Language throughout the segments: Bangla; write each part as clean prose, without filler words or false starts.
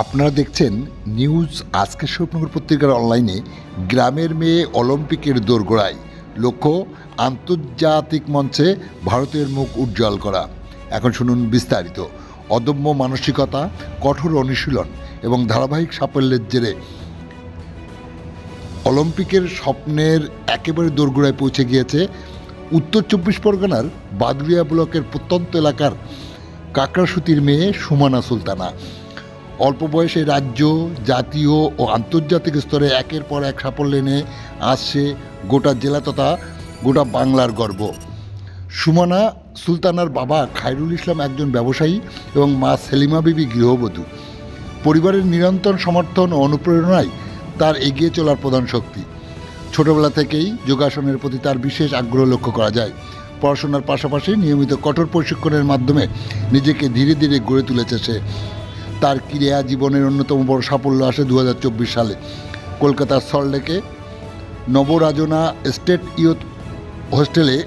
আপনারা দেখছেন নিউজ আজকের স্বপ্নগর পত্রিকার অনলাইনে গ্রামের মেয়ে অলিম্পিকের দোরগোড়ায় লক্ষ্য আন্তর্জাতিক মঞ্চে ভারতের মুখ উজ্জ্বল করা। এখন শুনুন বিস্তারিত। অদম্য মানসিকতা, কঠোর অনুশীলন এবং ধারাবাহিক সাফল্যের জেরে অলিম্পিকের স্বপ্নের একেবারে দোরগোড়ায় পৌঁছে গিয়েছে উত্তর চব্বিশ পরগনার বাদুড়িয়া ব্লকের প্রত্যন্ত এলাকার কাকড়াসুতির মেয়ে সুমনা সুলতানা। অল্প বয়সে রাজ্য, জাতীয় ও আন্তর্জাতিক স্তরে একের পর এক সাফল্য এনে আসছে গোটা জেলা তথা গোটা বাংলার গর্ব। সুমনা সুলতানার বাবা খায়রুল ইসলাম একজন ব্যবসায়ী এবং মা সেলিমা বিবি গৃহবধূ। পরিবারের নিরন্তর সমর্থন ও অনুপ্রেরণায় তার এগিয়ে চলার প্রধান শক্তি। ছোটবেলা থেকেই যোগাসনের প্রতি তার বিশেষ আগ্রহ লক্ষ্য করা যায়। পড়াশোনার পাশাপাশি নিয়মিত কঠোর প্রশিক্ষণের মাধ্যমে নিজেকে ধীরে ধীরে গড়ে তুলেছে সে। তার ক্রীড়া জীবনের অন্যতম বড় সাফল্য আসে 2024 সালে কলকাতার সল্টলেকে নবরাজনা স্টেট ইয়ুথ হোস্টেলে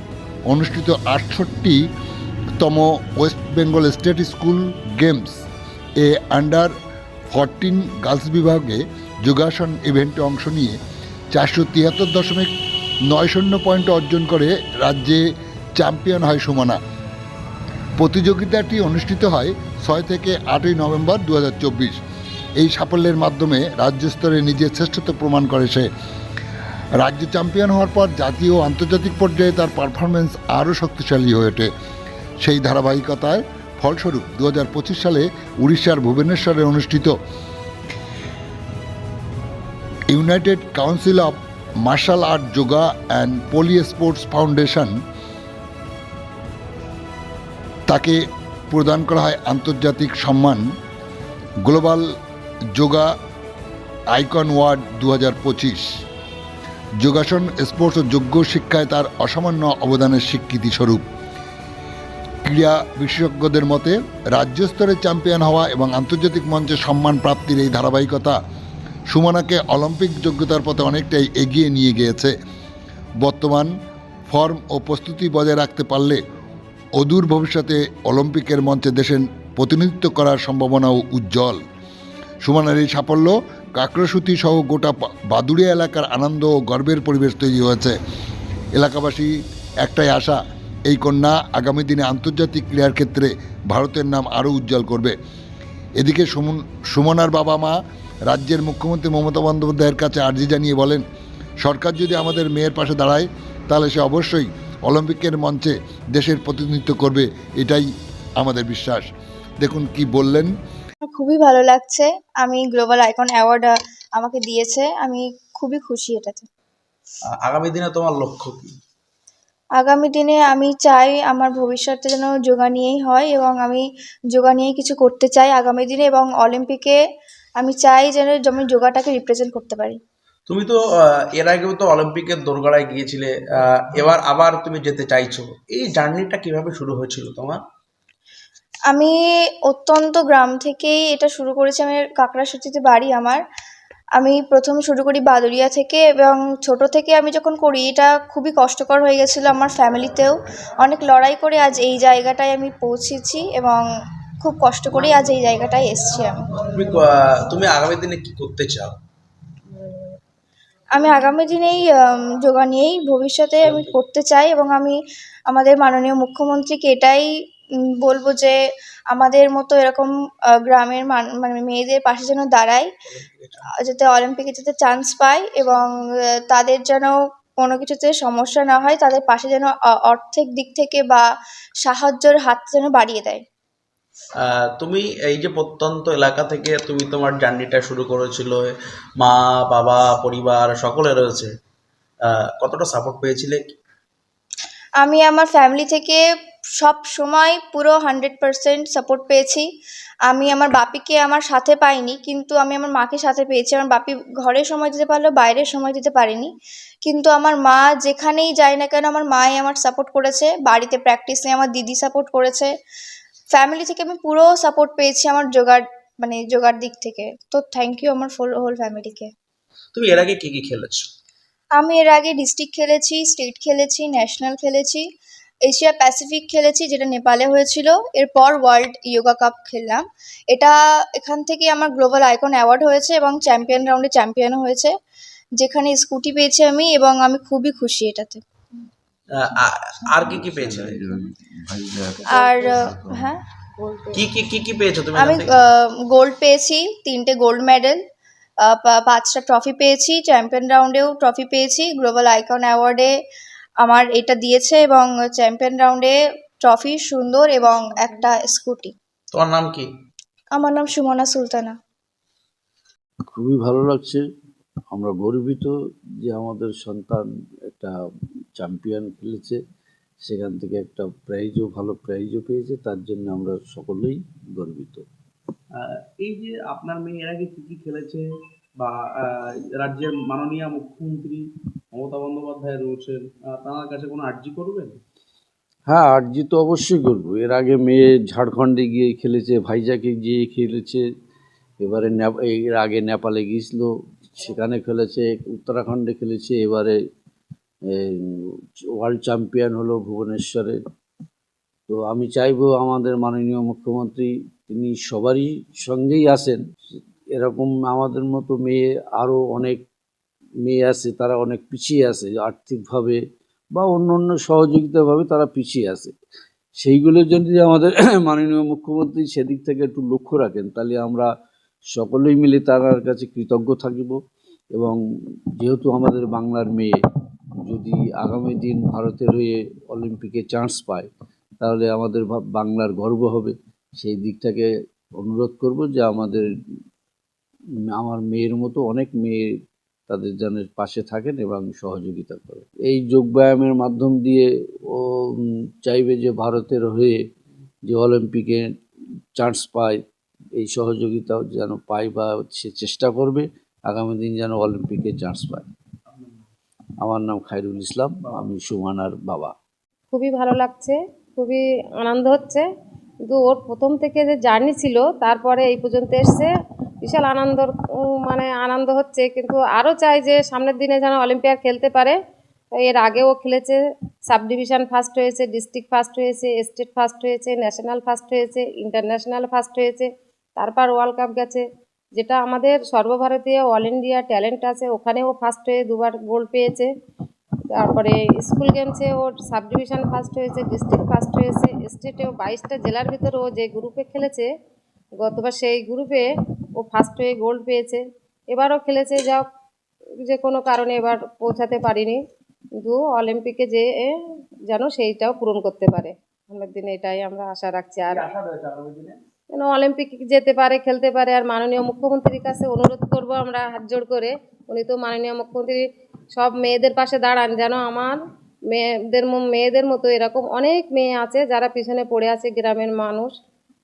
অনুষ্ঠিত 68তম West Bengal state school games এ আন্ডার 14 গার্লস বিভাগে যোগাসন ইভেন্টে অংশ নিয়ে 473.90 পয়েন্ট অর্জন করে রাজ্যে চ্যাম্পিয়ন হয় সুমনা। প্রতিযোগিতাটি অনুষ্ঠিত হয় 6 থেকে 8ই নভেম্বর 2024। এই সাফল্যের মাধ্যমে রাজ্য স্তরে নিজের শ্রেষ্ঠত্ব প্রমাণ করে সে। রাজ্য চ্যাম্পিয়ন হওয়ার পর জাতীয় ও আন্তর্জাতিক পর্যায়ে তার পারফরমেন্স আরও শক্তিশালী হয়ে ওঠে। সেই ধারাবাহিকতায় ফলস্বরূপ 2025 সালে উড়িষ্যার ভুবনেশ্বরে অনুষ্ঠিত united council of martial art, yoga and poly sports foundation তাকে প্রদান করা হয় আন্তর্জাতিক সম্মান গ্লোবাল যোগা আইকন ওয়ার্ড 2025। যোগাসন, স্পোর্টস ও যোগ্য শিক্ষায় তার অসামান্য অবদানের স্বীকৃতি স্বরূপ। ক্রীড়া বিশেষজ্ঞদের মতে রাজ্য স্তরে চ্যাম্পিয়ন হওয়া এবং আন্তর্জাতিক মঞ্চে সম্মান প্রাপ্তির এই ধারাবাহিকতা সুমনাকে অলিম্পিক যোগ্যতার পথে অনেকটাই এগিয়ে নিয়ে গিয়েছে। বর্তমান ফর্ম ও প্রস্তুতি বজায় রাখতে পারলে অদূর ভবিষ্যতে অলিম্পিকের মঞ্চে দেশের প্রতিনিধিত্ব করার সম্ভাবনাও উজ্জ্বল। সুমনার এই সাফল্য কাকড়াসুতি সহ গোটা বাদুড়িয়া এলাকার আনন্দ ও গর্বের পরিবেশ তৈরি হয়েছে। এলাকাবাসী একটাই আশা, এই কন্যা আগামী দিনে আন্তর্জাতিক ক্রীড়ার ক্ষেত্রে ভারতের নাম আরও উজ্জ্বল করবে। এদিকে সুমনার বাবা মা রাজ্যের মুখ্যমন্ত্রী মমতা বন্দ্যোপাধ্যায়ের কাছে আর্জি জানিয়ে বলেন, সরকার যদি আমাদের মেয়ের পাশে দাঁড়ায় তাহলে সে অবশ্যই অলিম্পিকের মঞ্চে দেশের প্রতিনিধিত্ব করবে, এটাই আমাদের বিশ্বাস। দেখুন কি বললেন। খুবই ভালো লাগছে। আমি গ্লোবাল আইকন অ্যাওয়ার্ড আমাকে দিয়েছে, আমি খুবই খুশি এটাতে। আগামী দিনে তোমার লক্ষ্য কি? আগামী দিনে আমি চাই আমার ভবিষ্যতে যেন যোগা নিয়েই হয় এবং আমি যোগা নিয়েই কিছু করতে চাই আগামী দিনে, এবং অলিম্পিকে আমি চাই যেন আমি যোগাটাকে রিপ্রেজেন্ট করতে পারি। তুমি তো এর আগেও তো অলিম্পিকের দোরগোড়ায় গিয়েছিলে, এবার আবার তুমি যেতে চাইছো। এই জার্নিটা কিভাবে শুরু হয়েছিল তোমার? আমি অত্যন্ত গ্রাম থেকেই এটা শুরু করেছি। আমি কাকড়াসুতিতে বাড়ি আমার। আমি প্রথম শুরু করি বাদুড়িয়া থেকে, এবং ছোট থেকে আমি যখন করি এটা খুবই কষ্টকর হয়ে গেছিলো আমার ফ্যামিলিতেও। অনেক লড়াই করে আজ এই জায়গাটায় আমি পৌঁছেছি এবং খুব কষ্ট করেই আজ এই জায়গাটায় এসেছি আমি। তুমি আগামী দিনে কি করতে চাও? আমি আগামী দিনেই যোগা নিয়েই ভবিষ্যতে আমি করতে চাই, এবং আমি আমাদের মাননীয় মুখ্যমন্ত্রীকে এটাই বলবো যে আমাদের মতো এরকম গ্রামের মানে মেয়েদের পাশে যেন দাঁড়ায়, যাতে অলিম্পিকে যাতে চান্স পায়, এবং তাদের যেন কোনো কিছুতে সমস্যা না হয়, তাদের পাশে যেন আর্থিক দিক থেকে বা সাহায্যের হাত যেন বাড়িয়ে দেয়। তুমি এই যে প্রত্যন্ত এলাকা থেকে তুমি তোমার জার্নিটা শুরু করেছিল, মা বাবা পরিবার সকলে রয়েছে, কতটা সাপোর্ট পেয়েছিলে? আমি আমার ফ্যামিলি থেকে সব সময় পুরো 100% সাপোর্ট পেয়েছি। আমি আমার বাপিকে আমার সাথে পাইনি, কিন্তু আমি আমার মাকে সাথে পেয়েছি। আমার বাপি ঘরে সময় দিতে পারলেও বাইরে সময় দিতে পারেনি, কিন্তু আমার মা যেখানেই যায় না কেন আমার মাই আমার সাপোর্ট করেছে। বাড়িতে প্র্যাকটিসে আমার দিদি সাপোর্ট করেছে। ফ্যামিলি থেকে আমি পুরো সাপোর্ট পেয়েছি আমার যোগার দিক থেকে। তো থ্যাংক ইউ আমার হোল ফ্যামিলিকে। তুমি এর আগে কি কি খেলেছো? আমি এর আগে ডিস্ট্রিক্ট খেলেছি, স্টেট খেলেছি, ন্যাশনাল খেলেছি। এশিয়া প্যাসিফিক খেলেছি, যেটা নেপালে হয়েছিল। এরপর ওয়ার্ল্ড যোগা কাপ খেললাম। এখান থেকে আমার গ্লোবাল আইকন অ্যাওয়ার্ড হয়েছে এবং চ্যাম্পিয়ন রাউন্ডে চ্যাম্পিয়নও হয়েছে, যেখানে স্কুটি পেয়েছি আমি, এবং আমি খুবই খুশি এটাতে। আর কি কি পেয়েছিলে? আর হ্যাঁ, কি পেয়েছো তুমি আমি এখান থেকে? গোল্ড পেয়েছি, 3টে গোল্ড মেডেল, 5টা ট্রফি পেয়েছি, চ্যাম্পিয়ন রাউন্ডেও ট্রফি পেয়েছি। গ্লোবাল আইকন অ্যাওয়ার্ডে আমার এটা দিয়েছে, এবং চ্যাম্পিয়ন রাউন্ডে ট্রফি সুন্দর এবং একটা স্কুটি। তোমার নাম কি? আমার নাম সুমনা সুলতানা। খুবই ভালো লাগছে। আমরা গর্বিত যে আমাদের সন্তান একটা চ্যাম্পিয়ন খেলেছে, সেখান থেকে একটা ভালো প্রাইজও পেয়েছে, তার জন্য আমরা সকলেই গর্বিত। এই যে আপনার মেয়ে এর আগে কি কি খেলেছে, বা রাজ্যের মাননীয় মুখ্যমন্ত্রী মমতা বন্দ্যোপাধ্যায় রয়েছেন, তার কাছে কোনো আর্জি করবেন? হ্যাঁ, আরজি তো অবশ্যই করবো। এর আগে মেয়ে ঝাড়খণ্ডে গিয়ে খেলেছে, ভাইজাকে গিয়ে খেলেছে, এবারে এর আগে নেপালে গিয়েছিল, সেখানে খেলেছে, উত্তরাখণ্ডে খেলেছে, এবারে ওয়ার্ল্ড চ্যাম্পিয়ন হলো ভুবনেশ্বরে। তো আমি চাইবো আমাদের মাননীয় মুখ্যমন্ত্রী তিনি সবারই সঙ্গেই আসেন। এরকম আমাদের মতো মেয়ে আরও অনেক মেয়ে আছে, তারা অনেক পিছিয়ে আছে আর্থিকভাবে বা অন্য অন্য সহযোগিতাভাবে, তারা পিছিয়ে আছে। সেইগুলোর জন্য যদি আমাদের মাননীয় মুখ্যমন্ত্রী সেদিক থেকে একটু লক্ষ্য রাখেন, তাহলে আমরা সকলেই মিলে তার কাছে কৃতজ্ঞ থাকিব। এবং যেহেতু আমাদের বাংলার মেয়ে যদি আগামী দিন ভারতের হয়ে অলিম্পিকে চান্স পায়, তাহলে আমাদের বাংলার গর্ব হবে। সেই দিকটাকে অনুরোধ করব যে আমার মেয়ের মতো অনেক মেয়ে তাদের যেন পাশে থাকেন এবং সহযোগিতা করেন। এই যোগব্যায়ামের মাধ্যম দিয়ে ও চাইবে যে ভারতের হয়ে যে অলিম্পিকে চান্স পায়, এই সহযোগিতাও যেন পায়, বা সে চেষ্টা করবে আগামী দিন যেন অলিম্পিকে চান্স পায়। আমার নাম খায়রুল ইসলাম, আমি সুমানার বাবা। খুবই ভালো লাগছে, খুবই আনন্দ হচ্ছে। কিন্তু ওর প্রথম থেকে যে জার্নি ছিল, তারপরে এই পর্যন্ত এসছে, বিশাল মানে আনন্দ হচ্ছে। কিন্তু আরও চাই যে সামনের দিনে যেন অলিম্পিয়াড খেলতে পারে। এর আগেও খেলেছে, সাব ডিভিশন ফার্স্ট হয়েছে, ডিস্ট্রিক্ট ফার্স্ট হয়েছে, স্টেট ফার্স্ট হয়েছে, ন্যাশনাল ফার্স্ট হয়েছে, ইন্টারন্যাশনাল ফার্স্ট হয়েছে, তারপর ওয়ার্ল্ড কাপ গেছে। যেটা আমাদের সর্বভারতীয় অল ইন্ডিয়া ট্যালেন্ট আছে, ওখানেও ফার্স্ট হয়ে 2বার গোল্ড পেয়েছে। তারপরে স্কুল গেমসে ওর সাব ডিভিশন ফার্স্ট হয়েছে, ডিস্ট্রিক্ট ফার্স্ট হয়েছে, স্টেটেও 22টা জেলার ভিতরে ও যে গ্রুপে খেলেছে গতবার, সেই গ্রুপে ও ফার্স্ট হয়ে গোল্ড পেয়েছে। এবারও খেলেছে, যা যে কোনো কারণে এবার পৌঁছাতে পারিনি, কিন্তু অলিম্পিকে যে যেন সেইটাও পূরণ করতে পারে সামনের দিনে, এটাই আমরা আশা রাখছি। আর যেন অলিম্পিক যেতে পারে, খেলতে পারে। আর মাননীয় মুখ্যমন্ত্রীর কাছে অনুরোধ করব আমরা হাত জোড় করে, উনি তো মাননীয় মুখ্যমন্ত্রী সব মেয়েদের পাশে দাঁড়ান, যেন আমার মেয়েদের মতো এরকম অনেক মেয়ে আছে যারা পিছনে পড়ে আছে, গ্রামের মানুষ,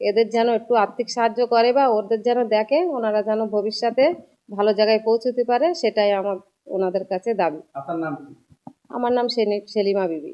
এদের যেন একটু আর্থিক সাহায্য করে, বা ওদের যেন দেখে, ওনারা যেন ভবিষ্যতে ভালো জায়গায় পৌঁছতে পারে, সেটাই আমার ওনাদের কাছে দাবি। আপনার নাম কি? আমার নাম সেলিমা বিবি।